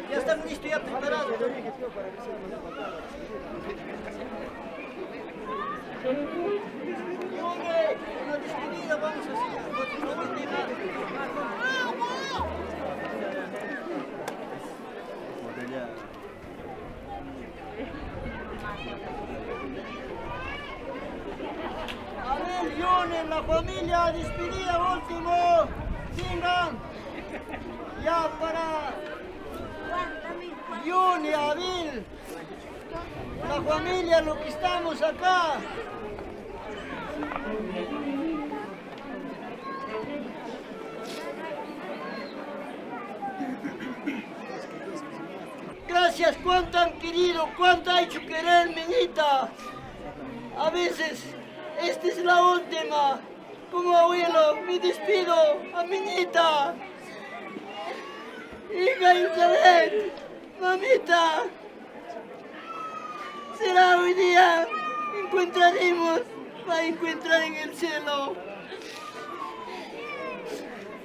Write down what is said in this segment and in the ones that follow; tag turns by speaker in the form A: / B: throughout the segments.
A: Ya está listo, ya preparado. Una despedida vamos a hacer. A ver, Yone, la familia, despedida último. Vengan. Ya para Yone, Abel, la familia, lo que estamos acá. Gracias, cuánto han querido, cuánto ha hecho querer, Minita. A veces, esta es la última. Como abuelo, me despido a Minita. Hija Elizabeth, mamita. Será hoy día, encontraremos, va a encontrar en el cielo.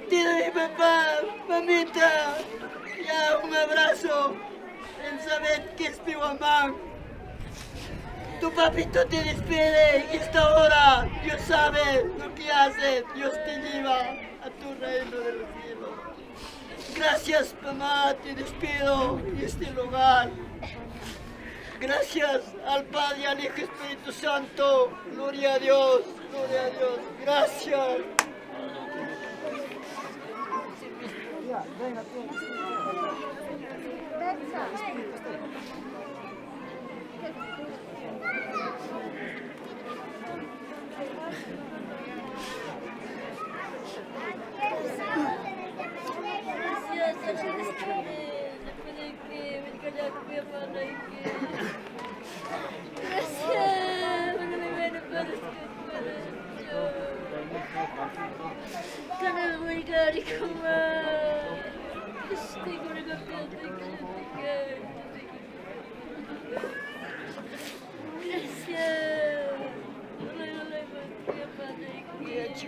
A: Te doy, papá, mamita, ya un abrazo. Elizabeth, que es mi mamá. Tu papito te despide en esta hora. Dios sabe lo que hace. Dios te lleva a tu reino de los cielos. Gracias, mamá, te despido en este lugar. Gracias al Padre, al Hijo y Espíritu Santo. Gloria a Dios, gloria a Dios. Gracias. Venga,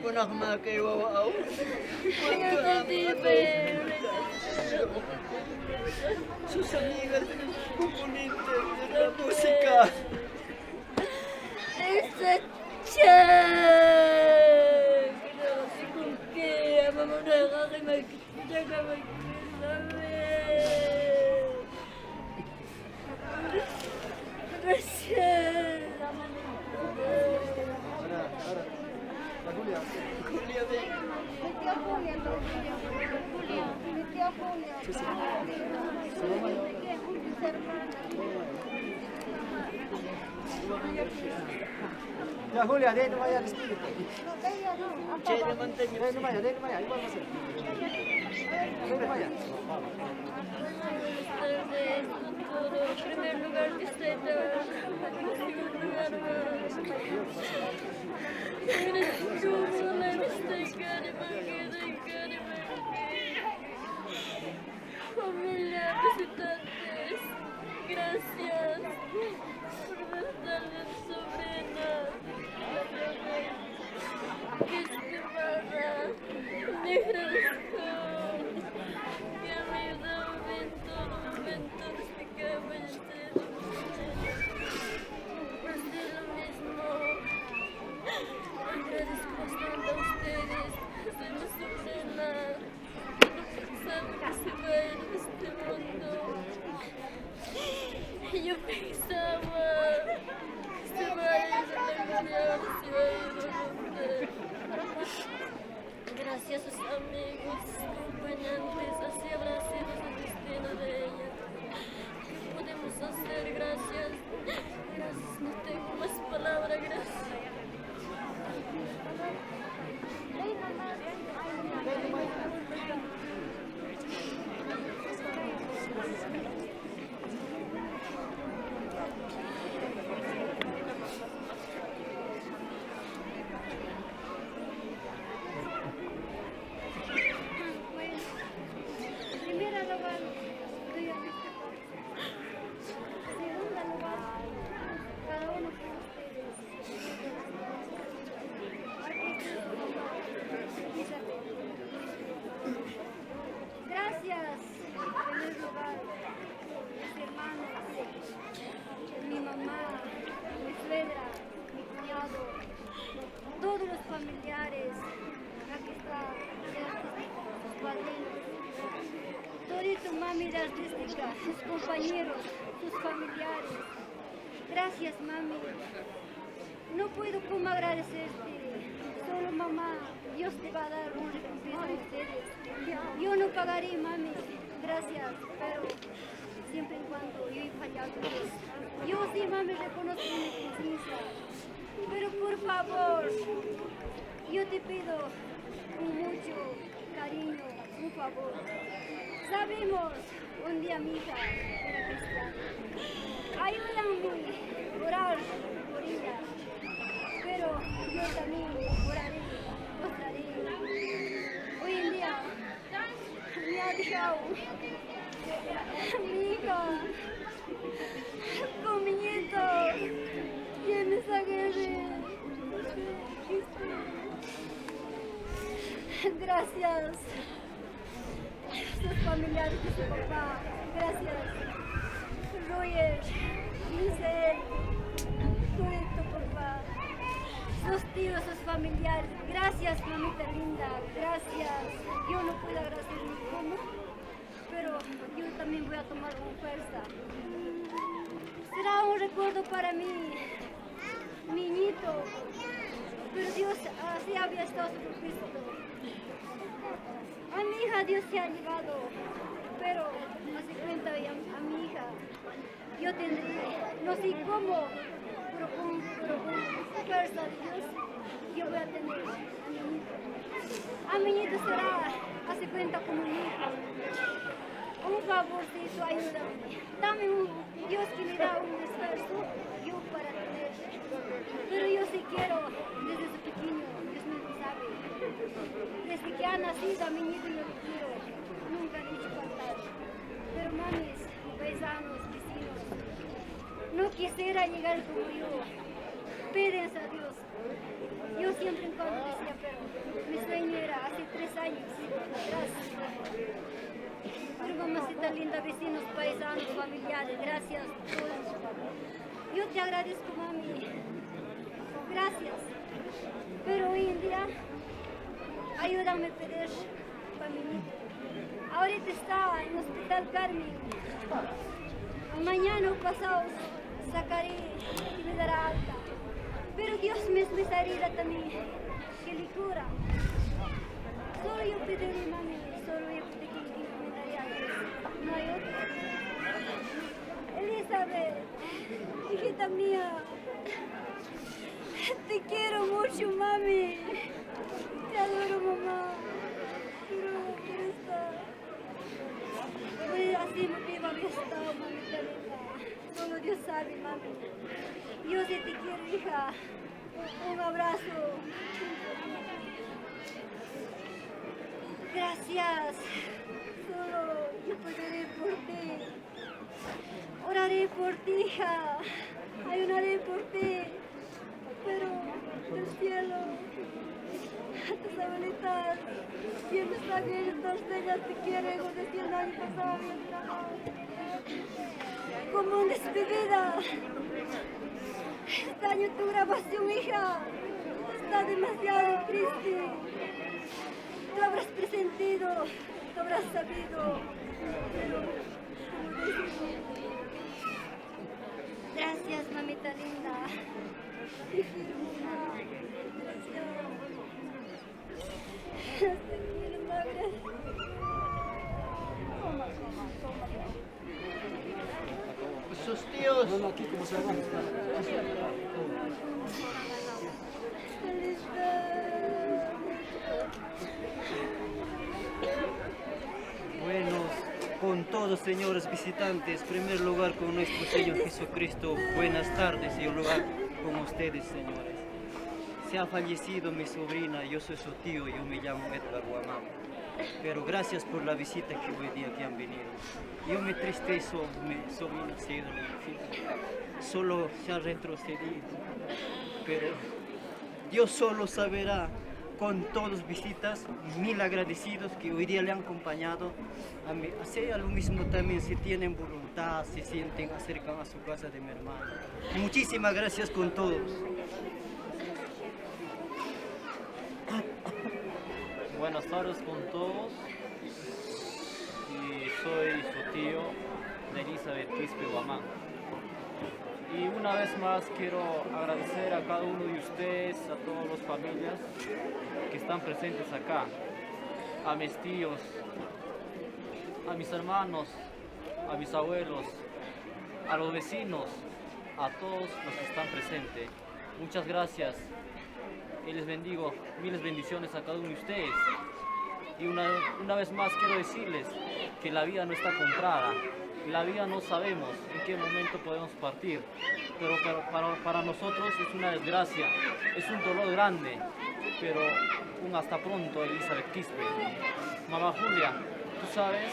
A: punakma kay Wawaw. Sus amigas, componentes de la música.
B: Esa chan. ¿Con qué? Vamos a agarrarme aquí. Déjame que gracias.
A: Julia, ven.
C: Mi tía Julia, mi tía Julia. Sí, sí. Mis hermanas.
D: Ya, Julia, de ahí no vaya, despídete.
C: No, ella no.
A: Che, de montaña.
D: De ahí no vaya, igual va a ser. De ahí no vaya.
B: En primer lugar, que esté en segundo lugar, familia, visitantes, gracias por darle sobrinas, estimada, negra que me ayudaba en todo momento desde que fallecí. Hacer lo mismo. Agradezco bastante a ustedes, soy mi sobrina. No pensaba que se va a ir de este mundo. Yo pensaba que se va a ir de la gloria, ahora se va a ir de donde. Gracias a sus amigos, acompañantes, así habrá sido el destino de ella. ¿Qué podemos hacer? Gracias. Gracias, no tengo más palabras, gracias.
C: Primera lugar, doy a mis papás. Segunda lugar, cada uno de ustedes. Gracias, en primer lugar, mis hermanos, mi mamá, mi suegra, mi cuñado, todos los familiares, aquí está, sus padrinos, todito mami de artística, sus compañeros, sus familiares. Gracias, mami. No puedo como agradecerte. Solo mamá, Dios te va a dar un recompensa a ustedes. Yo no pagaré, mami. Gracias, pero siempre y cuando yo he fallado. Yo sí, mami, reconozco mi conciencia. Pero por favor, yo te pido con mucho cariño, un favor. Sabemos, un día mi hija era cristiana. Ayúdame a orar por ella. Pero yo también oraré, oraré. Hoy en día me ha dejado mi hija con mi nieto y en esa guerra. Gracias. Sus familiares de su papá. Gracias. Roger, Lisel, tu papá. Sus tíos, sus familiares. Gracias, mamita linda. Gracias. Yo no puedo agradecer ni cómo, pero yo también voy a tomar con fuerza. Será un recuerdo para mí, mi nieto. Pero Dios así había estado su propósito. A mi hija Dios se ha llevado, pero no se cuenta a mi hija. Yo tendré, no sé cómo, pero con fuerza de Dios, yo voy a tener a mi nieto. A mi nieto será, hace cuenta como mi hijo. Un favorcito, ayúdame. Dame Dios que me da un esfuerzo, yo para tenerle. Pero yo sí quiero, desde su pequeño, Dios mismo sabe. Desde que ha nacido a mi nieto yo lo quiero, nunca le he hecho faltar. Pero mamis, paisanos, vecinos, no quisiera llegar como yo. Pídense a Dios, Yo siempre en cuando decía, pero mi sueño era hace 3 años atrás. Pero mamacita linda, vecinos, paisanos, familiares, gracias por todo. Yo te agradezco, mami. Gracias. Pero hoy en día, ayúdame a pedir para mi niño. Ahorita está en el Hospital Carmen. Mañana o pasado sacaré y me dará alta. Pero Dios mismo esa herida también, que le cura. Solo yo pediré, mami, solo yo pediré que me daría alta. No hay otra. Elizabeth, hijita mía, te quiero mucho, mami. Te adoro, mamá. Pero está. Pues así mi vida había estado, mamita linda. Solo Dios sabe, mami. Yo sí te quiero, hija. Un abrazo. Gracias. Solo yo pediré por ti. Oraré por ti, hija. Ayunaré por ti. Pero del cielo, tus abuelitas, siempre está bien, todas ellas te quieren, como decía el año pasado, como una despedida. Este año tu grabación, hija, está demasiado triste. Tú habrás presentido, tú habrás sabido, pero como decimos, gracias, mamita linda. Te quiero, mamá. Gracias. Te quiero, madre.
A: Sus tíos.
D: No, aquí como se llama.
E: Buenos con todos, señores visitantes, en primer lugar con nuestro Señor Jesucristo, buenas tardes y un lugar con ustedes, señores. Se ha fallecido mi sobrina, yo soy su tío, yo me llamo Edgar Guamán. Pero gracias por la visita que hoy día que han venido. Yo me tristezo, mi sobrina se ha ido, solo se ha retrocedido, pero Dios solo saberá. Con todos visitas, mil agradecidos que hoy día le han acompañado. A mí, hacer lo mismo también, si tienen voluntad, se sienten, acercan a su casa de mi hermano. Muchísimas gracias con todos.
F: Buenas tardes con todos. Y soy su tío, Elizabeth Quispe Guamán. Y una vez más quiero agradecer a cada uno de ustedes, a todas las familias que están presentes acá, a mis tíos, a mis hermanos, a mis abuelos, a los vecinos, a todos los que están presentes. Muchas gracias y les bendigo, miles bendiciones a cada uno de ustedes. Y una vez más quiero decirles que la vida no está comprada. La vida no sabemos en qué momento podemos partir, pero para nosotros es una desgracia, es un dolor grande, pero un hasta pronto, Elizabeth Quispe. Mamá Julia, tú sabes,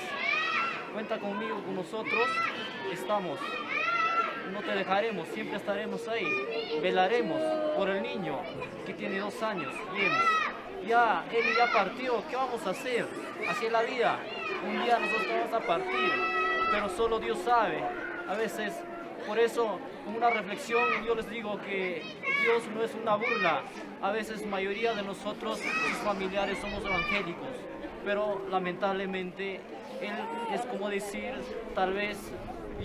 F: cuenta conmigo, con nosotros estamos, no te dejaremos, siempre estaremos ahí, velaremos por el niño que tiene 2 años, él ya partió, ¿qué vamos a hacer? Así es la vida, un día nosotros vamos a partir. Pero solo Dios sabe. A veces, por eso, con una reflexión, yo les digo que Dios no es una burla. A veces, mayoría de nosotros, sus familiares, somos evangélicos. Pero, lamentablemente, Él es como decir, tal vez,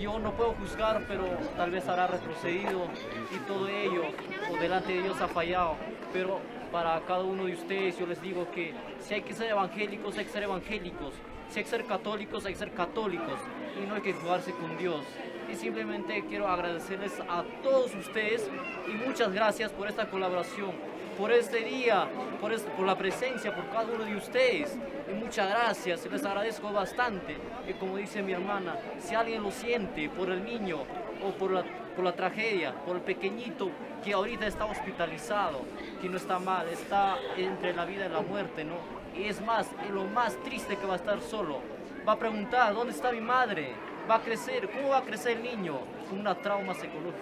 F: yo no puedo juzgar, pero tal vez habrá retrocedido y todo ello, o delante de Dios ha fallado. Pero, para cada uno de ustedes, yo les digo que si hay que ser evangélicos, hay que ser evangélicos. Si hay que ser católicos, hay que ser católicos y no hay que jugarse con Dios. Y simplemente quiero agradecerles a todos ustedes y muchas gracias por esta colaboración, por este día, por la presencia, por cada uno de ustedes. Y muchas gracias, les agradezco bastante. Y como dice mi hermana, si alguien lo siente por el niño o por la tragedia, por el pequeñito que ahorita está hospitalizado, que no está mal, está entre la vida y la muerte, ¿no? Y es más, es lo más triste que va a estar solo. Va a preguntar, ¿dónde está mi madre? Va a crecer, ¿cómo va a crecer el niño? Con una trauma psicológica.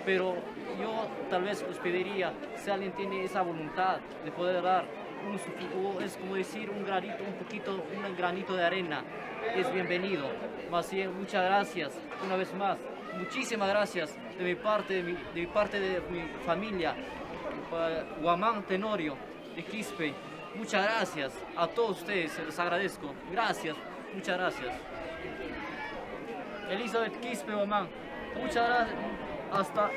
F: pero yo tal vez os pediría, si alguien tiene esa voluntad de poder dar, es como decir un granito de arena, es bienvenido. Más bien, muchas gracias una vez más, muchísimas gracias de mi parte de mi familia, Guamán Tenorio de Quispe. Muchas gracias a todos ustedes, les agradezco. Gracias, muchas gracias. Elizabeth Quispe, Guamán, muchas gracias. Hasta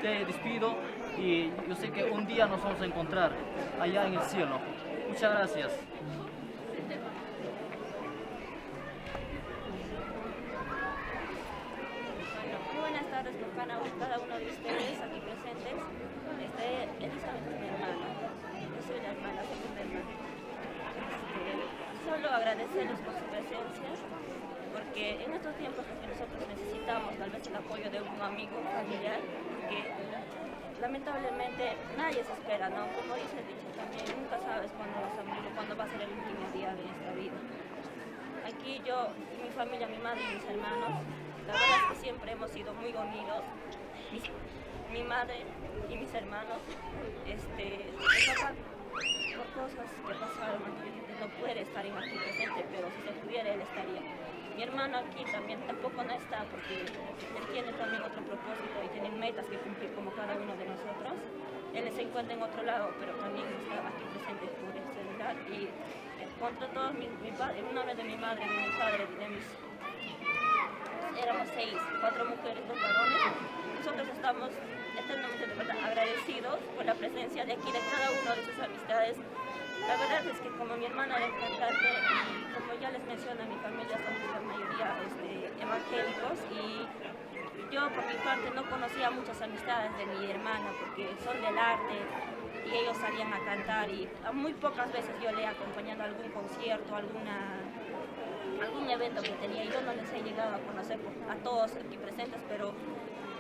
F: te despido y yo sé que un día nos vamos a encontrar allá en el cielo. Muchas gracias.
G: Muy buenas tardes por cada uno de ustedes aquí presentes. Elizabeth es mi hermana, yo soy la hermana, segunda hermana. Solo agradecerles por su presencia, porque en estos tiempos en que nosotros necesitamos tal vez el apoyo de un amigo, un familiar, que lamentablemente nadie se espera, ¿no? Como dice el dicho también, nunca sabes cuándo va a ser el último día de esta vida. Aquí yo, mi familia, mi madre y mis hermanos, la verdad es que siempre hemos sido muy unidos. Mi madre y mis hermanos, mi papá, por cosas que pasaron anteriormente, no puede estar aquí presente, pero si se pudiera, él estaría. Mi hermano aquí también tampoco no está porque él tiene también otro propósito y tiene metas que cumplir como cada uno de nosotros. Él se encuentra en otro lado, pero también está aquí presente por el celular. Y contra todos, una vez de mi madre, de mi padre, éramos 6, 4 mujeres, 2 varones. Nosotros estamos eternamente de verdad agradecidos por la presencia de aquí, de cada uno de sus amistades. La verdad es que como mi hermana era cantante y como ya les menciono, mi familia somos la mayoría evangélicos y yo por mi parte no conocía muchas amistades de mi hermana porque son del arte y ellos salían a cantar y muy pocas veces yo le he acompañado a algún concierto, algún evento que tenía y yo no les he llegado a conocer a todos aquí presentes, pero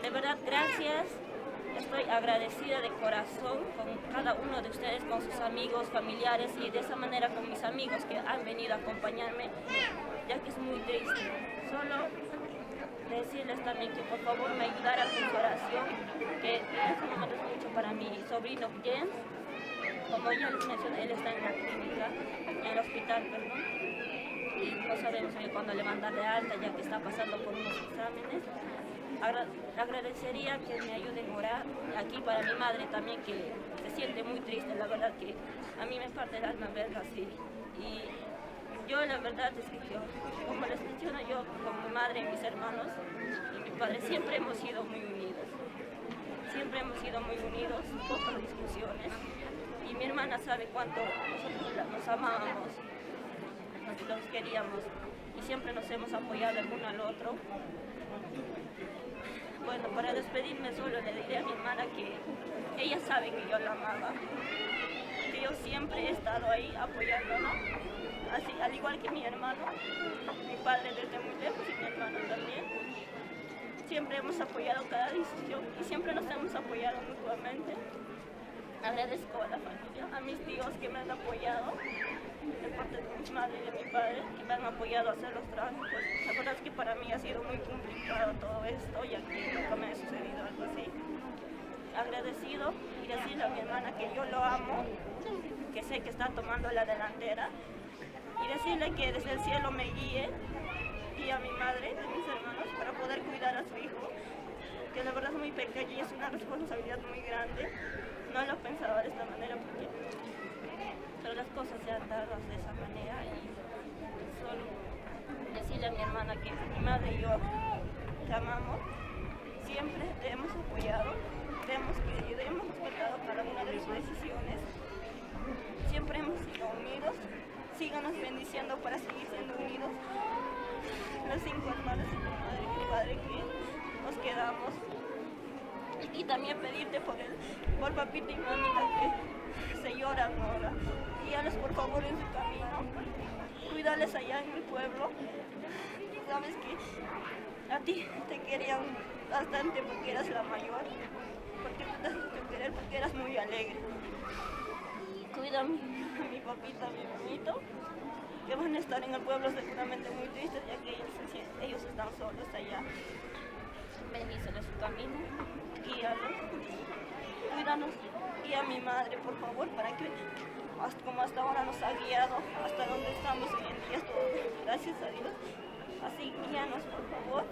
G: de verdad gracias. Estoy agradecida de corazón con cada uno de ustedes, con sus amigos, familiares y de esa manera con mis amigos que han venido a acompañarme, ya que es muy triste. Solo decirles también que por favor me ayudaran con su oración, que en este momento es mucho para mi sobrino Jens. Como ya les mencioné, él está en la clínica, en el hospital, perdón, y no sabemos cuándo le van a dar de alta, ya que está pasando por unos exámenes. Agradecería que me ayuden a orar aquí para mi madre también, que se siente muy triste, la verdad que a mí me parte el alma verla así. Y yo la verdad es que como les menciono, yo con mi madre y mis hermanos y mi padre siempre hemos sido muy unidos. Siempre hemos sido muy unidos, pocas discusiones. Y mi hermana sabe cuánto nosotros nos amábamos, nos queríamos y siempre nos hemos apoyado el uno al otro. Bueno, para despedirme solo le diré a mi hermana que ella sabe que yo la amaba, que yo siempre he estado ahí apoyándola, así, al igual que mi hermano, mi padre desde muy lejos y mi hermano también. Siempre hemos apoyado cada decisión y siempre nos hemos apoyado mutuamente. Agradezco a la familia, a mis tíos que me han apoyado, de parte de mi madre y de mi padre, que me han apoyado a hacer los trámites. La verdad es que para mí ha sido muy complicado todo esto, ya que nunca me ha sucedido algo así. Agradecido y decirle a mi hermana que yo lo amo, que sé que está tomando la delantera, y decirle que desde el cielo me guíe, y a mi madre, a mis hermanos, para poder cuidar a su hijo, que la verdad es muy pequeño y es una responsabilidad muy grande. No lo pensaba de esta manera porque todas las cosas se han dado de esa manera y solo decirle a mi hermana que mi madre y yo te amamos, siempre te hemos apoyado, te hemos querido y hemos respetado cada una de sus decisiones, siempre hemos sido unidos, síganos bendiciendo para seguir siendo unidos, los 5 hermanos y mi madre y mi padre que nos quedamos. Y también pedirte por papita y mamita que se lloran ahora. Guíales por favor en su camino. Cuídales allá en mi pueblo. Sabes que a ti te querían bastante porque eras la mayor. Porque tú te has hecho querer porque eras muy alegre. Cuida a mi papita, a mi mamito, que van a estar en el pueblo seguramente muy tristes ya que ellos están solos allá. Bendícele su camino, guíalos, cuídanos y a mi madre, por favor, para que como hasta ahora nos ha guiado, hasta donde estamos hoy en día, todo, gracias a Dios. Así guíanos, por favor,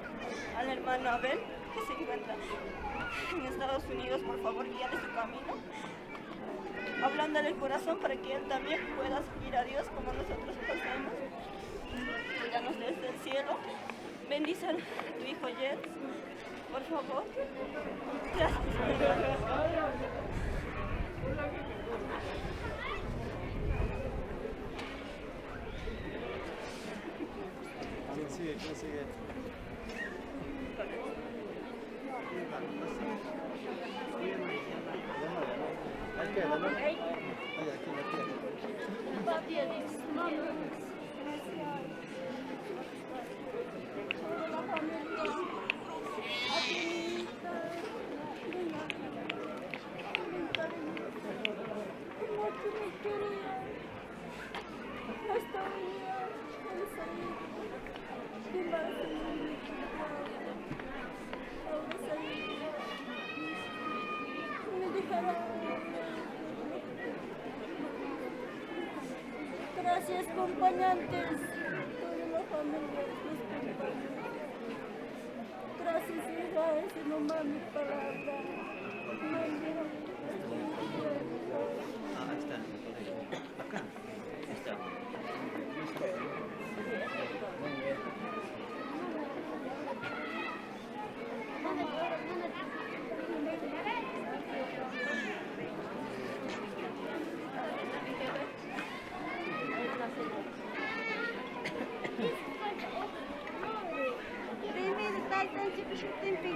G: al hermano Abel, que se encuentra en Estados Unidos, por favor, guíale su camino, hablándole el corazón para que él también pueda seguir a Dios como nosotros lo hacemos. Cuídanos desde el cielo, bendice a tu hijo Jets, por favor. Gracias.
D: ¿Quién sigue? Ahí queda, ¿no? Ahí, aquí la tiene.
C: Gracias, acompañantes, toda la familia, los compañeros. Gracias, hija, ese no mami palabra.
E: Ahí está. Acá. Ahí está.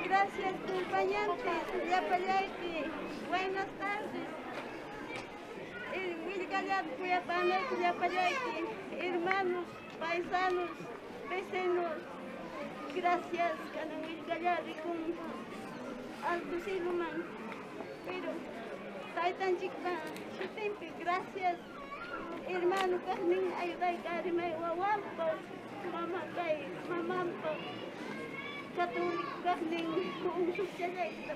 C: Gracias, acompañantes. Buenas tardes. Hermanos, paisanos, vecinos. Gracias, con Alto Siluman. Pero, gracias, hermano, Carmen, ayuda, Carmen, Wawampo, mamá, mamampo. Católico, Carmen, un socialista,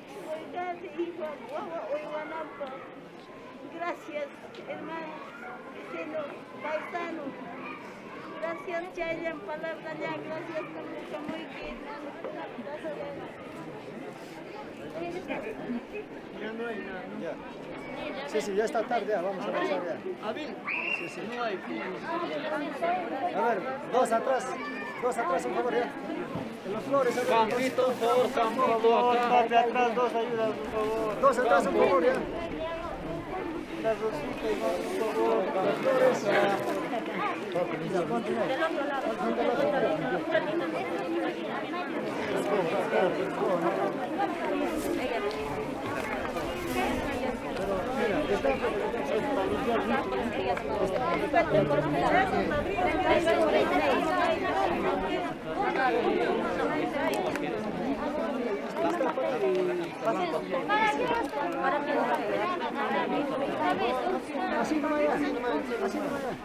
C: gracias, hermanos, vecinos, paisanos. Gracias, Chayan, palabra ya, gracias, como
D: Ya no hay nada. Ya. Sí, ya está tarde, ya, vamos a avanzar ya.
A: Abel,
D: Sí.
A: no hay.
D: A ver, dos atrás, por favor, ya. En los flores,
F: Campito, por favor, Campito, acá.
A: Parte atrás, dos ayudas, por favor.
D: dos atrás, por favor, ya.
A: Las rositas, por favor.
D: Los flores. Así no vaya, así no vaya.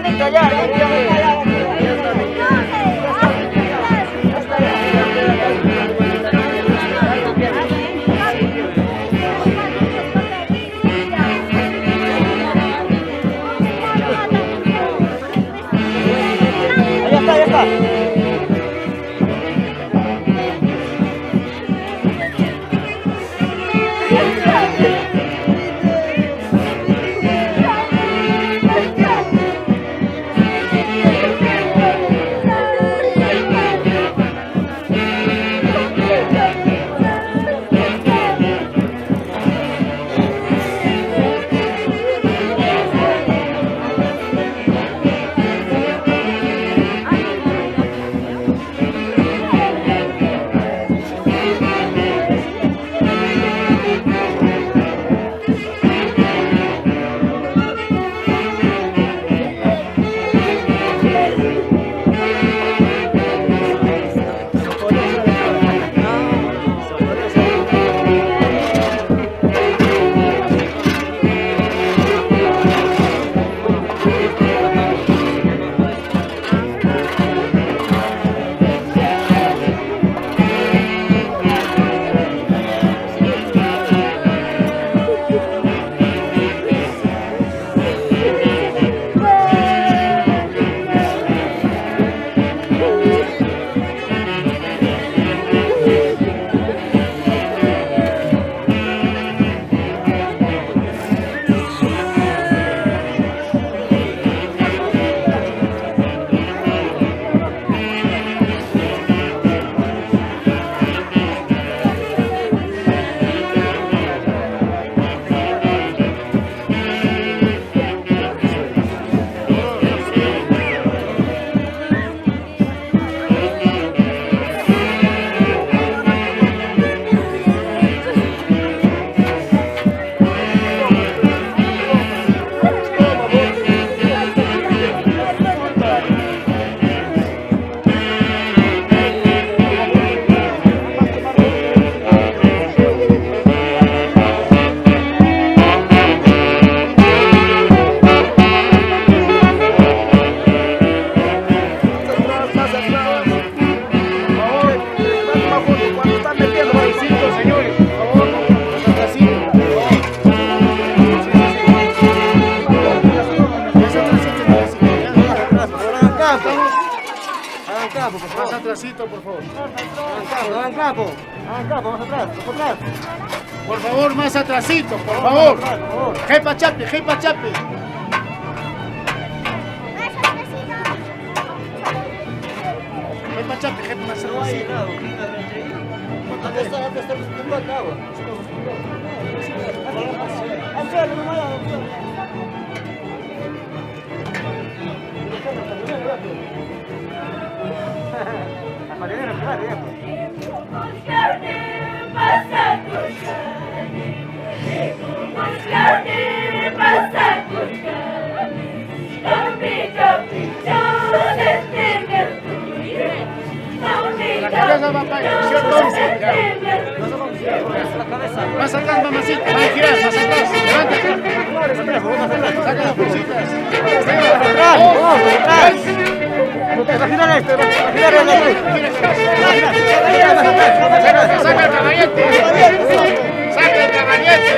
A: bonita ya. Ya está.
D: Más atrásito, por favor.
A: Hagan capo, más atrás.
D: Por favor, más atrásito, por favor. Jepa chape. Jepa chape, más atrásito.
A: Acá está, acá.
D: La cabeza va para allá, más atrás, mamacita, va a girar, más atrás, levántate. Saca las bolsitas. Saca el caballete. Saca el caballete.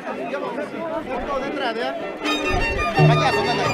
D: Andiamo, de entrada, Pagliasso, andate.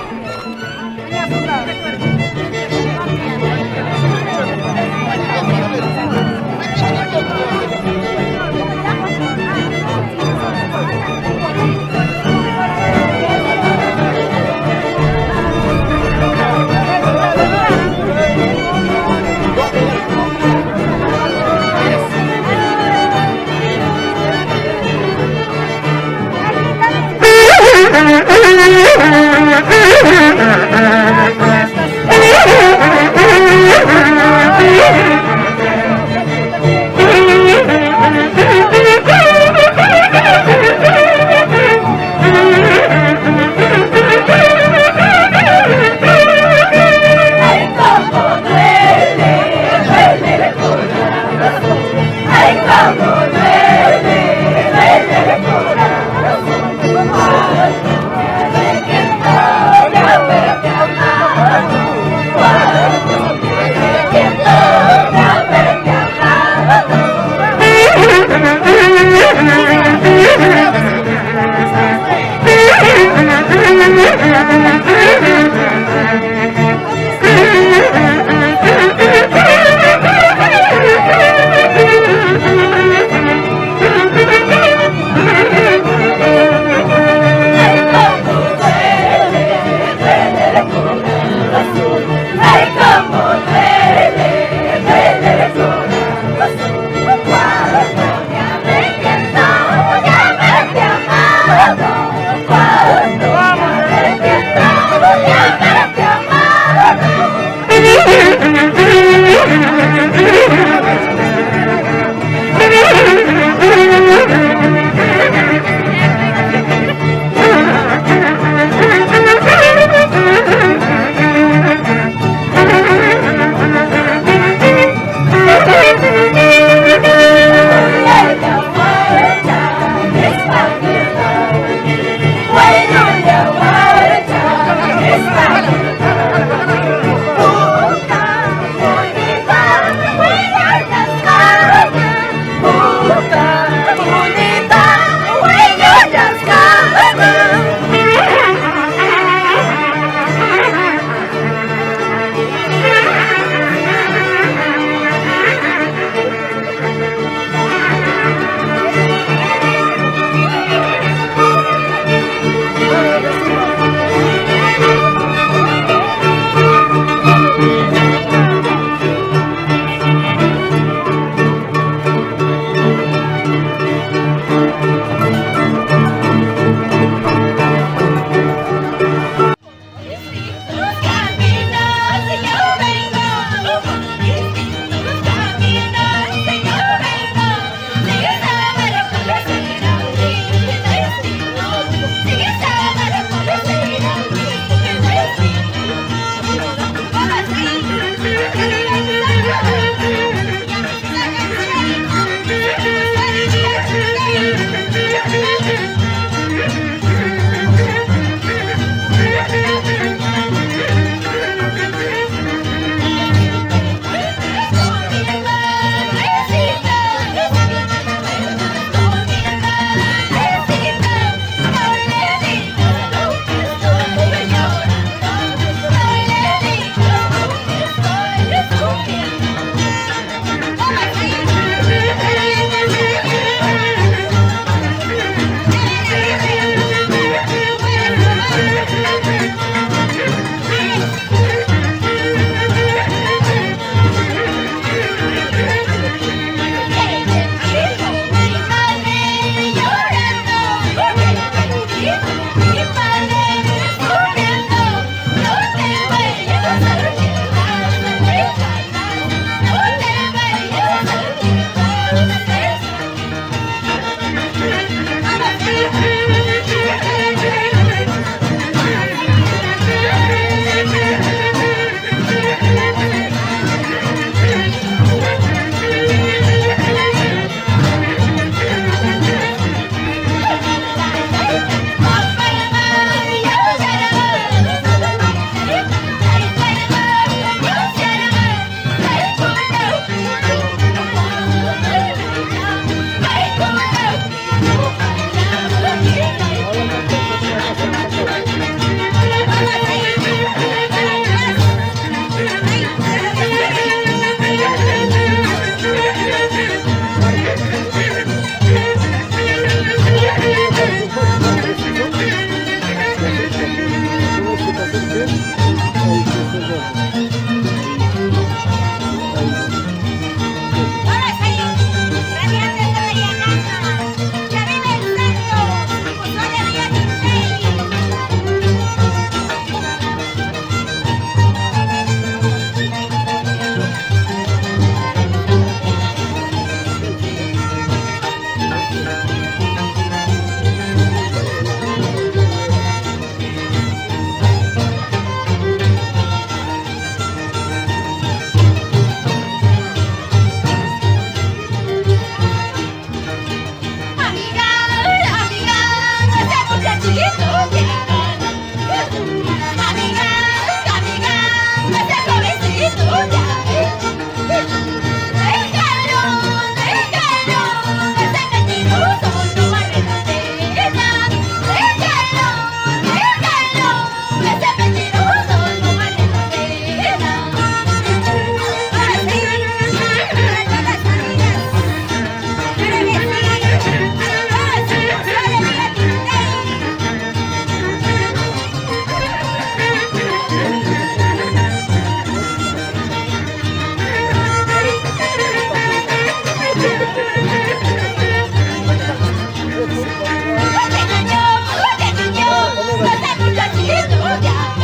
H: gloria.